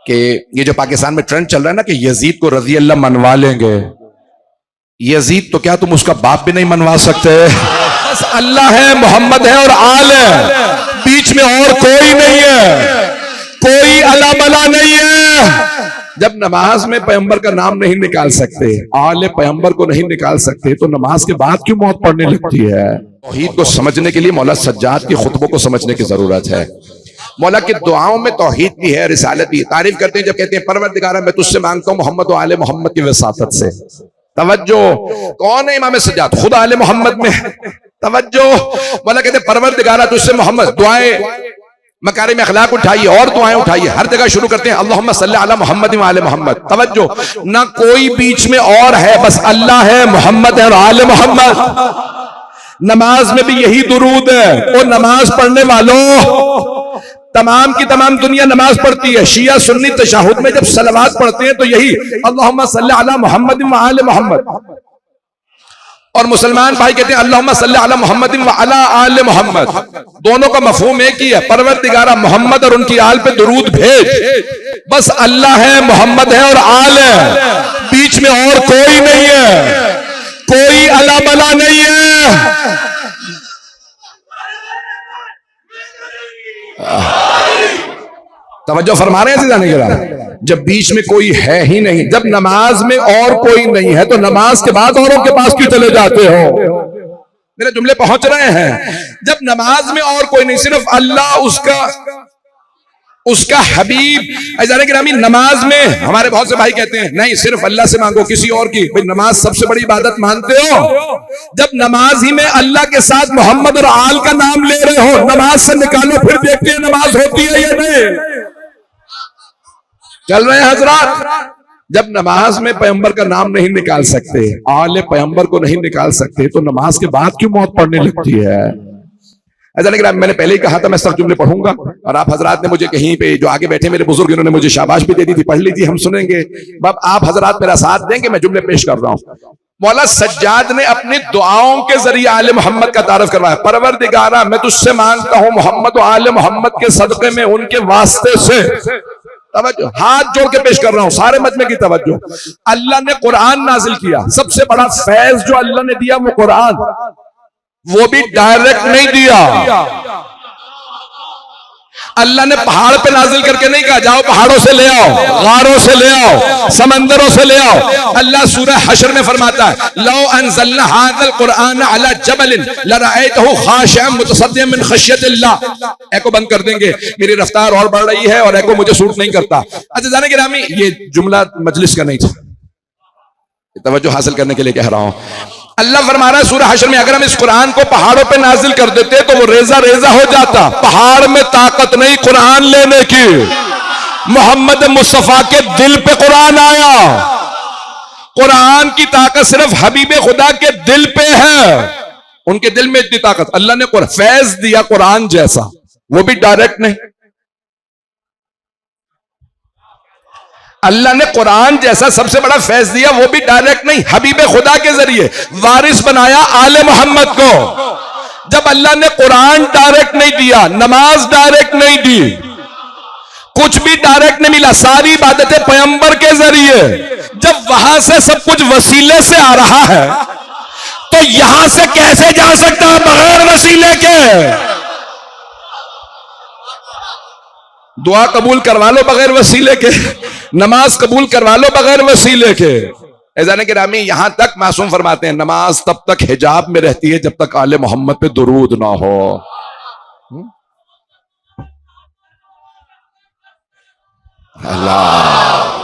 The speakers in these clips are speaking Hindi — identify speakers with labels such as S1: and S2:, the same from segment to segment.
S1: कि ये जो पाकिस्तान में ट्रेंड चल रहा है ना कि यजीद को रजी अल्लाह मनवा लेंगे। यजीद तो क्या तुम उसका बाप भी नहीं मनवा सकते। बस अल्लाह है, मोहम्मद है और आल है, बीच में और कोई नहीं है, कोई अला बला नहीं है। जब नमाज में पैगंबर का नाम नहीं निकाल सकते, आले पैगंबर को नहीं निकाल सकते, तो नमाज के बाद क्यों मौत पड़ने लगती है। तौहीद को समझने के लिए मौला सज्जाद की खुतबों को समझने की जरूरत है। मौला की दुआओं में तौहीद भी है, रिसालत भी। तारीफ करते हैं जब कहते हैं परवरदिगारा मैं तुझसे मांगता हूं मोहम्मद और आले मोहम्मद की वसातत से। तवज्जो, कौन है इमाम सज्जाद? खुद आले मोहम्मद में। तवज्जो, मौला कहते हैं परवरदिगारा तुझसे मोहम्मद, दुआएं मकारिम अखलाक उठाइए और दुआएं उठाइए। हर जगह शुरू करते हैं अल्लाहुम्मा सल्ली अला मोहम्मद व आले मोहम्मद। तवज्जो, ना कोई बीच में और है, बस अल्लाह है, मोहम्मद है और आले मोहम्मद। नमाज में भी यही दुरूद है। और नमाज पढ़ने वालों, तमाम की तमाम दुनिया नमाज पढ़ती है। शिया सुन्नी तशहुद में जब सलावत पढ़ते हैं तो यही अल्लाहुम्मा सल्ली अला मोहम्मद व आले मोहम्मद। और मुसलमान भाई कहते हैं अल्लाहुम्मा सल्ली अला मोहम्मद व अला आले मोहम्मद। दोनों का मफहूम एक ही है, परवरदिगारा मोहम्मद और उनकी आल पे दुरूद भेज। बस अल्लाह है, मोहम्मद है और आल है, बीच में और कोई नहीं है, कोई अला बला नहीं है। तवज्जो फरमा रहे हैं जाने के जब बीच में कोई है ही नहीं, जब नमाज में और कोई नहीं है तो नमाज के बाद औरों के पास क्यों चले जाते हो? मेरे जुमले पहुंच रहे हैं। जब नमाज में और कोई नहीं, सिर्फ अल्लाह, उसका हबीब। अज़ान गिरामी, नमाज में हमारे बहुत से भाई कहते हैं नहीं सिर्फ अल्लाह से मांगो, किसी और की। भाई नमाज सबसे बड़ी इबादत मानते हो? जब नमाज ही में अल्लाह के साथ मोहम्मद और आल का नाम ले रहे हो, नमाज से निकालो, फिर देखते हैं नमाज होती है या नहीं। चल रहे हैं हजरात। जब नमाज में पैगंबर का नाम नहीं निकाल सकते, आले पैगंबर को नहीं निकाल सकते, तो नमाज के बाद क्यों मौत पड़ने लगती है? मैंने पहले ही कहा था मैं सब जुमले पढ़ूंगा, और आप हजरात ने मुझे कहीं पे, जो आगे बैठे मेरे बुजुर्ग, इन्होंने मुझे शाबाश भी दे दी थी, पढ़ लीजिए हम सुनेंगे। अब आप हजरात मेरा साथ देंगे, मैं जुमले पेश कर रहा हूं। मौला सज्जाद ने अपनी दुआओं के जरिए आले मोहम्मद का तारफ करवाया। परवरदिगारा मैं तुझसे मांगता हूं मोहम्मद और आले मोहम्मद के सदक़े में, उनके वास्ते से। तवज्जो, हाथ जोड़ के पेश कर रहा हूं, सारे मजमे की तवज्जो। अल्लाह ने कुरान नाजिल किया, सबसे बड़ा फैज जो अल्लाह ने दिया वो कुरान, वो भी डायरेक्ट नहीं दिया। अल्लाह ने पहाड़ पे नाजिल करके नहीं कहा जाओ पहाड़ों से ले आओ, गारों से ले आओ, समंदरों से ले आओ। अल्लाह सूरह हशर में फरमाता है लौ अनज़लना हाज़ल कुरआन अला जबलिन लरअयतहु खाशिअन मुतसद्दिअन मिन खश्यतिल्लाह। एको बंद कर देंगे, मेरी रफ्तार और बढ़ रही है और एको मुझे सूट नहीं करता। अच्छा जाने गिरामी, ये जुमला मजलिस का नहीं था, तवज्जो हासिल करने के लिए कह रहा हूं। अल्लाह फरमा रहा है सूरह हशर में, अगर हम इस कुरान को पहाड़ों पे नाजिल कर देते तो वो रेजा रेजा हो जाता। पहाड़ में ताकत नहीं कुरान लेने की, मोहम्मद मुस्तफा के दिल पे कुरान आया। कुरान की ताकत सिर्फ हबीबे खुदा के दिल पे है, उनके दिल में इतनी ताकत। अल्लाह ने फैज दिया कुरान जैसा, वो भी डायरेक्ट नहीं। अल्लाह ने कुरान जैसा सबसे बड़ा फैज दिया, वो भी डायरेक्ट नहीं, हबीबे खुदा के जरिए वारिस बनाया आले मोहम्मद को। जब अल्लाह ने कुरान डायरेक्ट नहीं दिया, नमाज डायरेक्ट नहीं दी, कुछ भी डायरेक्ट नहीं मिला, सारी इबादतें पैगंबर के जरिए। जब वहां से सब कुछ वसीले से आ रहा है तो यहां से कैसे जा सकता है बगैर वसीले के? दुआ कबूल करवा लो बगैर वसीले के, नमाज कबूल करवा लो बगैर वसीले के। ऐज़ाने गिरामी, यहां तक मासूम फरमाते हैं नमाज तब तक हिजाब में रहती है जब तक आले मोहम्मद पे दुरूद ना हो। अल्लाह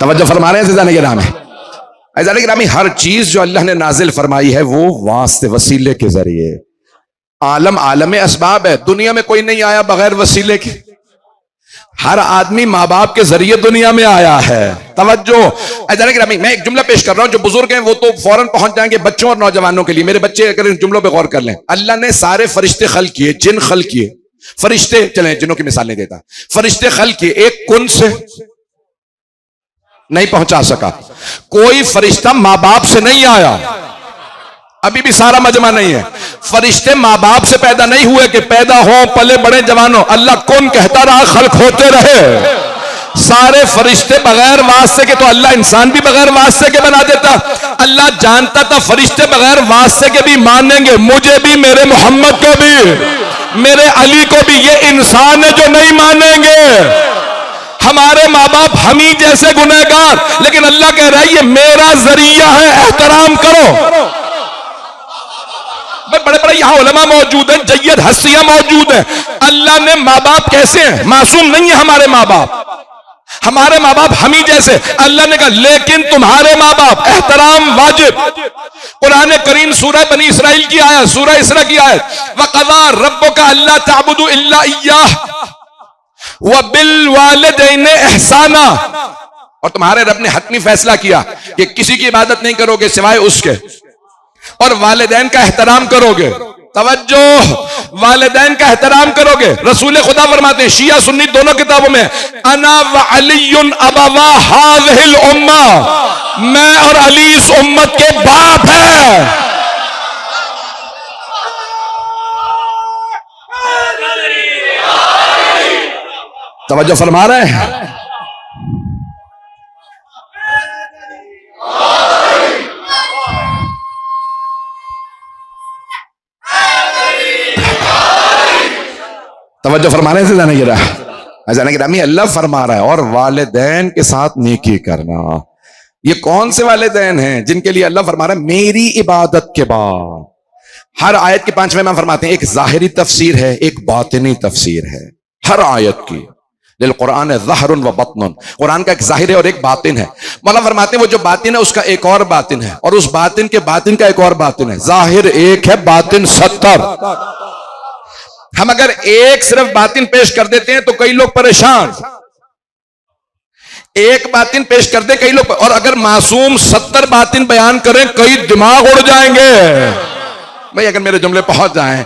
S1: तवज्जो फरमा रहे हैं ऐज़ाने गिरामी। ऐज़ाने गिरामी, हर चीज जो अल्लाह ने नाजिल फरमाई है वो वास्ते वसीले के जरिए। आलम आलम असबाब है, दुनिया में कोई नहीं आया बगैर वसीले के। हर आदमी माँ बाप के जरिए दुनिया में आया है। तवज्जो, मैं एक जुमला पेश कर रहा हूं, जो बुजुर्ग हैं वो तो फौरन पहुंच जाएंगे बच्चों और नौजवानों के लिए। मेरे बच्चे अगर इन जुमलों पे गौर कर लें, अल्लाह ने सारे फरिश्ते खल किए, जिन खल किए, फरिश्ते, चलें जिनों की मिसाल नहीं देता, फरिश्ते खल किए, एक कुन से नहीं पहुंचा सका। कोई फरिश्ता माँ बाप से नहीं आया, अभी भी सारा मजमा नहीं है। फरिश्ते माँ बाप से पैदा नहीं हुए कि पैदा हो पले बड़े जवानों। अल्लाह कौन कहता रहा खल्क होते रहे। सारे फरिश्ते बगैर वास्ते के, तो अल्लाह इंसान भी बगैर वास्ते के बना देता। अल्लाह जानता था फरिश्ते बगैर वास्ते के भी मानेंगे, मुझे भी, मेरे मोहम्मद को भी, मेरे अली को भी। ये इंसान है जो नहीं मानेंगे। हमारे माँ बाप हम ही जैसे गुनहगार, लेकिन अल्लाह कह रहा है ये मेरा जरिया है, एहतराम करो। बड़े बड़े यहां उलमा मौजूद हैं, जय्यद हस्तियां मौजूद हैं। अल्लाह ने माँ बाप कैसे हैं? मासूम नहीं है हमारे माँ बाप। हमारे माँ बाप हम ही जैसे। अल्लाह ने कहा लेकिन तुम्हारे माँ बाप एहतराम वाजिब। कुरान करीम सूरह बनी इसराइल की आयत, सूरह इसरा की आयत, वक़ज़ा रब्बुका अल्ला ताबुदू इल्ला इय्याह व बिल वालिदैनि इहसाना। और तुम्हारे रब ने हतमी फैसला किया कि किसी की इबादत नहीं करोगे सिवाय उसके, और वालिदैन का एहतराम करोगे। तवज्जो, वालिदैन का एहतराम करोगे। रसूल खुदा फरमाते हैं शिया सुन्नी दोनों किताबों में, अना व अलीयुन अबवा हाज़िहिल उम्मा, मैं और अली इस उम्मत के बाप है। तवज्जो फरमा रहे हैं। तवज्जो फरमाने से जाने गिरा, जाने गिरा अल्लाह फरमा रहा है और वालिदैन के साथ नेकी करना। ये कौन से वालिदैन हैं जिनके लिए अल्लाह फरमा रहा है मेरी इबादत के बाद? हर आयत के 5वें इमाम फरमाते हैं एक जाहिरी तफसीर है, एक बातिनी तफसीर है हर आयत की। लिल कुरान ज़हरुन व बत्नुन, कुरान का एक जाहिर है और एक बातिन है। मौला फरमाते हैं वो जो बातिन है उसका एक और बातिन है, और उस बातिन के बातिन का एक और बातिन है। जाहिर एक है, बातिन 70। हम अगर एक सिर्फ बातिन पेश कर देते हैं तो कई लोग परेशान, एक बातिन पेश कर दे कई लोग, और अगर मासूम 70 बातिन बयान करें कई दिमाग उड़ जाएंगे भाई, अगर मेरे जुमले पहुंच जाएं।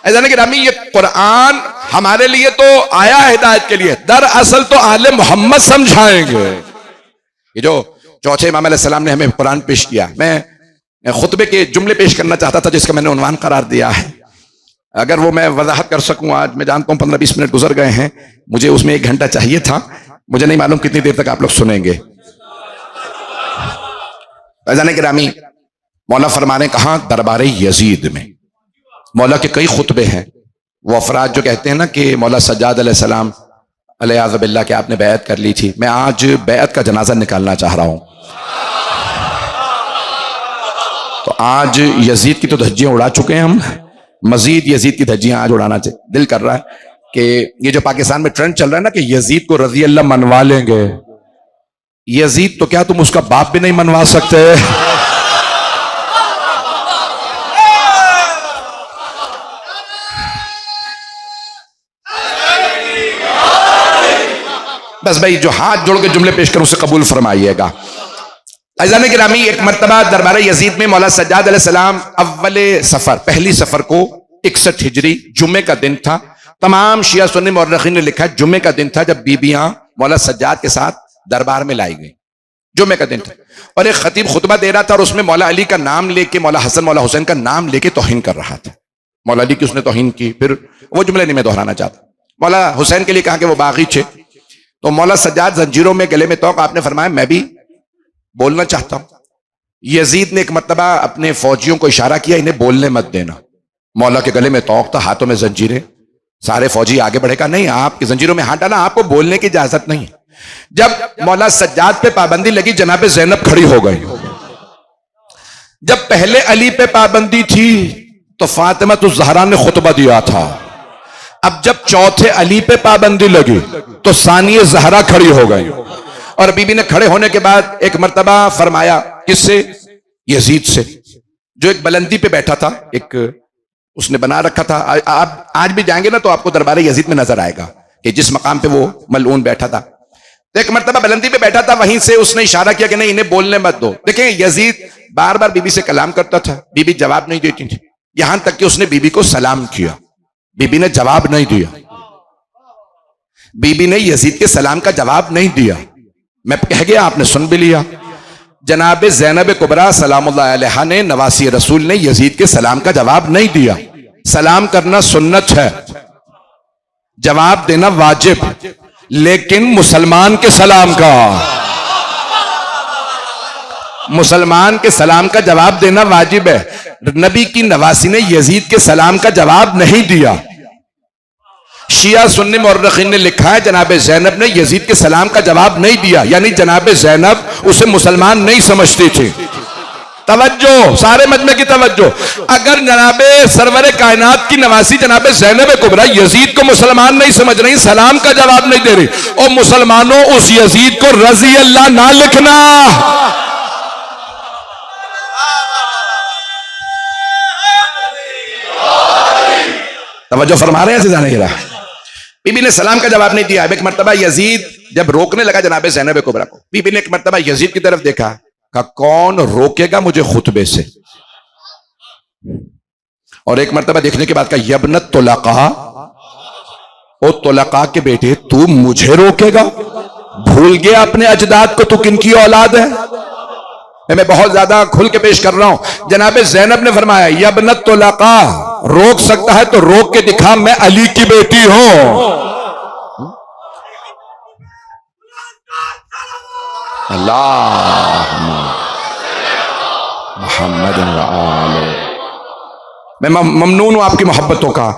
S1: ऐसा नहीं कि रामी ये कुरान हमारे लिए तो आया है हिदायत के लिए, दरअसल तो आले मोहम्मद समझाएंगे। ये जो चौथे इमाम अलैहि सलाम ने हमें कुरान पेश किया, मैं खुतबे के जुमले पेश करना चाहता था जिसका मैंने उन्वान करार दिया है। अगर वो मैं वजाहत कर सकूं, आज मैं जानता हूं 15-20 मिनट गुजर गए हैं, मुझे उसमें 1 घंटा चाहिए था। मुझे नहीं मालूम कितनी देर तक आप लोग सुनेंगे। फैज़ान किरामी, मौला फरमाने कहा दरबार यजीद में मौला के कई खुतबे हैं। वो अफराद जो कहते हैं ना कि मौला सज्जाद अलैहिस्सलाम अलैहि बिल्लाह के आपने बैअत कर ली थी, मैं आज बैअत का जनाजा निकालना चाह रहा हूं। तो आज यजीद की तो धज्जियां उड़ा चुके हैं हम, मजीद यजीद की धज्जियां आज उड़ाना चाहिए। दिल कर रहा है कि ये जो पाकिस्तान में ट्रेंड चल रहा है ना कि यजीद को रजी अल्लाह मनवा लेंगे, यजीद तो क्या तुम उसका बाप भी नहीं मनवा सकते? बस भाई जो हाथ जोड़ के जुमले पेश करूं उसे कबूल फरमाइएगा। अज़ान गिरामी, एक मर्तबा दरबार यजीद में मौला सज्जाद अलैहिस्सलाम अव्वले सफर, पहली सफर को 61 हिजरी जुम्मे का दिन था। तमाम शिया सुन्नी मौरखीन ने लिखा है जुम्मे का दिन था जब बीबियां मौला सज्जाद के साथ दरबार में लाई गई। जुम्मे का दिन था और एक खतीब खुतबा दे रहा था और उसमें मौला अली का नाम लेके, मौला हसन मौला हुसैन का नाम लेके तौहीन कर रहा था। मौला अली की उसने तौहीन की, फिर वो जुमले नहीं मैं दोहराना चाहता। मौला हुसैन के लिए कहा कि वो बागी थे, तो मौला सज्जाद जंजीरों में गले में तोक, आपने फरमाया मैं भी बोलना चाहता हूं। यजीद ने एक मर्तबा अपने फौजियों को इशारा किया इन्हें बोलने मत देना। मौला के गले में तोक था, हाथों में जंजीरें, सारे फौजी आगे बढ़ेगा नहीं, आपकी जंजीरों में हाथ डाला, आपको बोलने की इजाजत नहीं है। जब मौला सज्जाद पे पाबंदी लगी, जनाब ज़ैनब खड़ी हो गई। जब पहले अली पे पाबंदी थी तो फातिमा तो ज़हरा ने खुतबा दिया था। अब जब चौथे अली पे पाबंदी लगी तो सानिया ज़हरा खड़ी हो गई। और बीबी ने खड़े होने के बाद एक मर्तबा फरमाया, किससे? यजीद से, जो एक बुलंदी पे बैठा था, एक उसने बना रखा था। आप आज भी जाएंगे ना तो आपको दरबार यजीद में नजर आएगा कि जिस मकाम पे वो मलऊन बैठा था। तो एक मर्तबा बुलंदी पे बैठा था, वहीं से उसने इशारा किया कि नहीं इन्हें बोलने मत दो। देखें यजीद बार बार बीबी से कलाम करता था, बीबी जवाब नहीं देती थी, यहां तक कि उसने बीबी को सलाम किया, बीबी ने जवाब नहीं दिया। बीबी ने यजीद के सलाम का जवाब नहीं दिया। मैं कह गया, आपने सुन भी लिया। जनाब ज़ैनब कुबरा सलामुल्लाह अलैहा ने नवासी रसूल ने यजीद के सलाम का जवाब नहीं दिया। सलाम करना सुन्नत है, जवाब देना वाजिब, लेकिन मुसलमान के सलाम का, मुसलमान के सलाम का जवाब देना वाजिब है। नबी की नवासी ने यजीद के सलाम का जवाब नहीं दिया। शिया सुन्नी मुर्रखीन ने लिखा है जनाब ज़ैनब ने यजीद के सलाम का जवाब नहीं दिया, यानी जनाब ज़ैनब उसे मुसलमान नहीं समझती थी। तवज्जो, सारे मजमे की तवज्जो। अगर जनाब सरवर कायनात की नवासी जनाब ज़ैनब कुबरा यजीद को मुसलमान नहीं समझ रही, सलाम का जवाब नहीं दे रही, और मुसलमानों उस यजीद को रजी अल्लाह ना लिखना। तवज्जो फरमा रहे हैं जाने गिरा। बीबी ने सलाम का जवाब नहीं दिया। एक मर्तबा यजीद जब रोकने लगा जनाब ज़ैनब कुबरा को, बीबी ने एक मर्तबा यजीद की तरफ देखा, कहा कौन रोकेगा मुझे खुतबे से। और एक मर्तबा देखने के बाद कहा यबनत तुलका, ओ तुलका के बेटे तू मुझे रोकेगा, भूल गया अपने अजदाद को, तू किनकी औलाद है। मैं बहुत ज्यादा खुल के पेश कर रहा हूं। जनाब ज़ैनब ने फरमाया यबनत तुलका, रोक सकता है तो रोक के दिखा, मैं अली की बेटी हूं। अल्लाह मोहम्मद, मैं ममनून हूं आपकी मोहब्बतों का।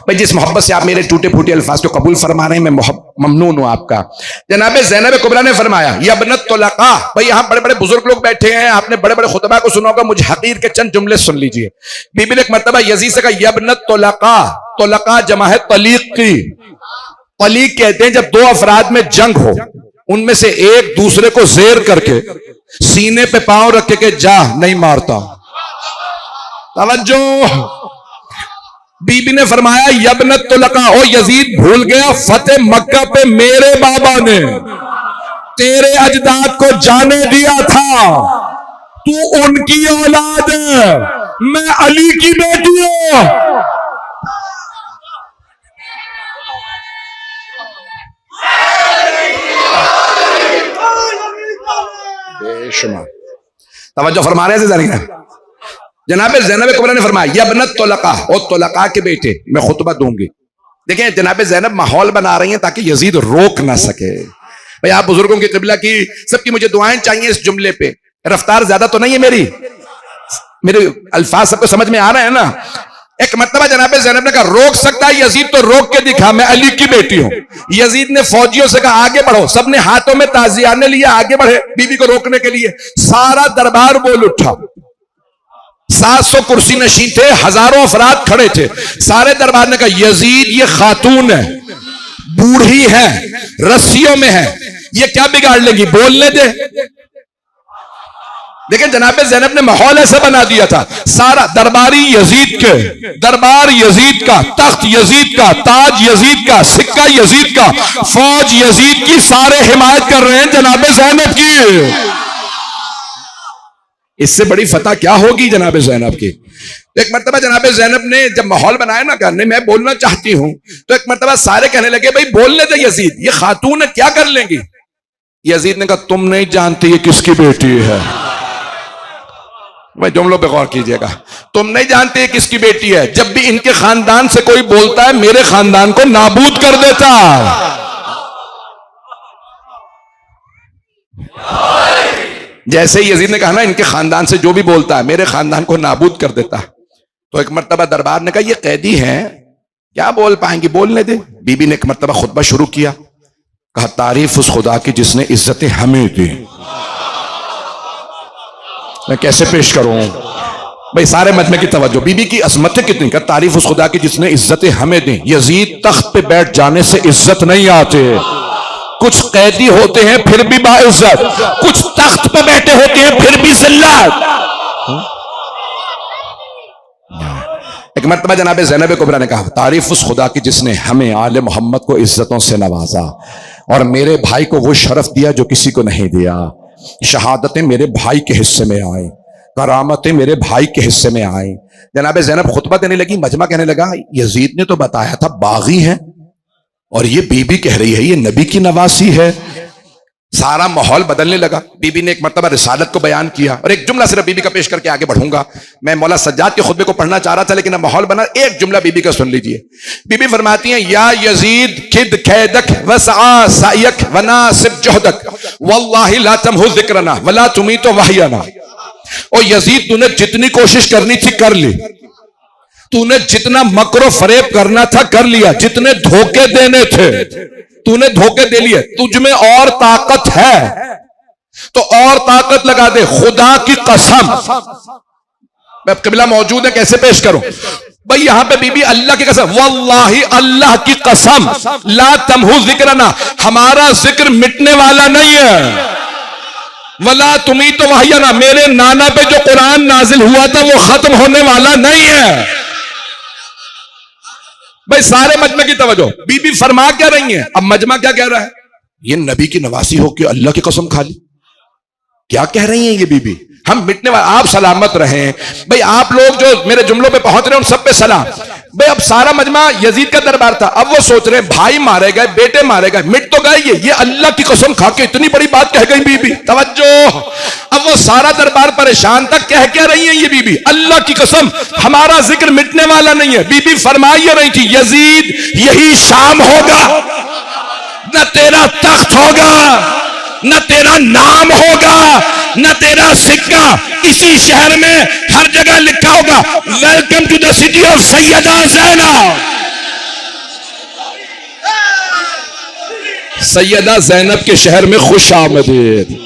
S1: भाई जिस मोहब्बत से आप मेरे टूटे फूटे अल्फाज को कबूल फरमा रहे हैं, मैं ममनून हूं आपका। जनाब ज़ैनब कुबरा ने फरमाया यबनत तुलका। भाई यहां बड़े बड़े बुजुर्ग लोग बैठे हैं, आपने बड़े बड़े खुतबा को सुना होगा, मुझे हकीर के चंद जुमले सुन लीजिए। बीबी ने एक मर्तबा यजीद से कहा यबनत तुलका, तुलका जमा है तलीक की। तलीक कहते हैं जब दो अफराद में जंग हो, उनमें से एक दूसरे को जेर करके सीने पे पांव रख के जा नहीं मारता। तवज्जो, बीबी ने फरमाया यबनत तुलका, ओ यजीद भूल गया फतेह मक्का पे मेरे बाबा ने तेरे अजदाद को जाने दिया था, तू उनकी औलाद है, मैं अली की बेटी हूं। बेशुमार तवज्जो फरमा रहे हैं। जनाब ज़ैनब कुबरा ने फरमाया यबनत तुलका, ओ तुलका के बेटे मैं खुतबा दूंगी। देखिए जनाब ज़ैनब माहौल बना रही हैं ताकि यजीद रोक ना सके। भाई आप बुजुर्गों की किबला की सबकी मुझे दुआएं चाहिए इस जुमले पे। रफ्तार ज्यादा तो नहीं है मेरे अल्फाज सबको समझ में आ रहे हैं ना। एक मर्तबा जनाब ज़ैनब ने कहा रोक सकता है यजीद तो रोक के दिखा, मैं अली की बेटी हूं। यजीद ने फौजियों से कहा आगे बढ़ो, सबने हाथों में ताजियाने लिया, आगे बढ़े बीबी को रोकने के लिए। सारा दरबार बोल उठा, 700 कुर्सी नशीं थे, हजारों अफराद खड़े थे। सारे दरबार ने कहा यजीद ये खातून है, बूढ़ी है, रस्सियों में है, ये क्या बिगाड़ लेगी, बोलने दे। लेकिन जनाब ज़ैनब ने माहौल ऐसा बना दिया था, सारा दरबारी यजीद के, दरबार यजीद का, तख्त यजीद का, ताज यजीद का, सिक्का यजीद का, फौज यजीद की, सारे हिमायत कर रहे हैं जनाब ज़ैनब की। इससे बड़ी फतह क्या होगी जनाब ज़ैनब की। तो एक मर्तबा जनाब ज़ैनब ने जब माहौल बनाया ना, कहने मैं बोलना चाहती हूं, तो एक मर्तबा सारे कहने लगे भाई बोलने दे यजीद, ये खातून है क्या कर लेंगी। यजीद ने कहा तुम नहीं जानती ये किसकी बेटी है। भाई जुमलों पे गौर कीजिएगा, तुम नहीं जानते ये किसकी बेटी है। जब भी इनके खानदान से कोई बोलता है मेरे खानदान को नाबूद कर देता। जैसे ही यजीद ने कहा ना इनके खानदान से जो भी बोलता है मेरे खानदान को नाबूद कर देता। तो एक मर्तबा दरबार ने कहा ये कैदी हैं, क्या बोल पाएंगी, बोलने दे। बीबी ने एक मर्तबा खुतबा शुरू किया, कहा तारीफ उस खुदा की जिसने इज्जतें हमें दी। मैं कैसे पेश करूं भाई, सारे मजमे की तवज्जो, बीबी की अजमतें कितनी, का तारीफ उस खुदा की जिसने इज्जतें हमें दी। यजीद तख्त पे बैठ जाने से इज्जत नहीं आते, कुछ कैदी होते हैं फिर भी बाइज्जत, कुछ तख्त पे बैठे होते हैं फिर भी जिल्लत। एक मर्तबा जनाब ज़ैनब कुबरा ने कहा तारीफ उस खुदा की जिसने हमें आले मोहम्मद को इज्जतों से नवाजा और मेरे भाई को वो शरफ दिया जो किसी को नहीं दिया। शहादतें मेरे भाई के हिस्से में आई, करामतें मेरे भाई के हिस्से में आई। जनाब ज़ैनब खुतबा देने लगी, मजमा कहने लगा यजीद ने तो बताया था बागी है और ये बीबी कह रही है ये नबी की नवासी है। सारा माहौल बदलने लगा। बीबी ने एक मर्तबा रिसालत को बयान किया और एक जुमला सिर्फ बीबी का पेश करके आगे बढ़ूंगा। मैं मौला सज्जाद के खुतबे को पढ़ना चाह रहा था लेकिन माहौल बना, एक जुमला बीबी का सुन लीजिए। बीबी फरमाती हैं, या यजीद खिद कैदक वसआ सायक वनासिब जोहदक वल्लाहि ला तमहु जिक्रना वला तुमीतु वहयना। ओ यजीद, तूने जितनी कोशिश करनी थी कर ली, तूने जितना मकरो फरेब करना था कर लिया, जितने धोखे देने थे तूने धोखे दे लिए, तुझ में और ताकत है तो और ताकत लगा दे। खुदा की कसम, मैं कबिला मौजूद है कैसे पेश करूं भाई, यहां पे बीबी अल्लाह की कसम, वल्लाही अल्लाह की कसम, ला तमहु जिक्रना, हमारा जिक्र मिटने वाला नहीं है, वला तुम्ही तो वहयना, मेरे नाना पे जो कुरान नाजिल हुआ था वो खत्म होने वाला नहीं है। भाई सारे मजमे की तवज्जो, बीबी फरमा क्या रही है, अब मजमा क्या कह रहा है, ये नबी की नवासी हो के अल्लाह की कसम खा ली, क्या कह रही हैं ये बीबी, हम मिटने वाले, आप सलामत रहें। भाई आप लोग जो मेरे जुमलों पे पहुंच रहे हैं उन सब पे सलाम। भाई अब सारा मजमा यजीद का दरबार था, अब वो सोच रहे हैं भाई मारे गए, बेटे मारे गए, मिट तो गए ये अल्लाह की कसम खा के इतनी बड़ी बात कह गई बीबी, तवज्जो। अब वो सारा दरबार परेशान था, कह क्या रही है ये बीबी, अल्लाह की कसम हमारा जिक्र मिटने वाला नहीं है। बीबी फरमाई रही थी, यजीद यही शाम होगा, न तेरा तख्त होगा, न तेरा नाम होगा, न तेरा सिक्का, इसी शहर में हर जगह लिखा होगा, welcome to the city of Sayyida Zaynab. Sayyida Zaynab के शहर में खुश आमदीद।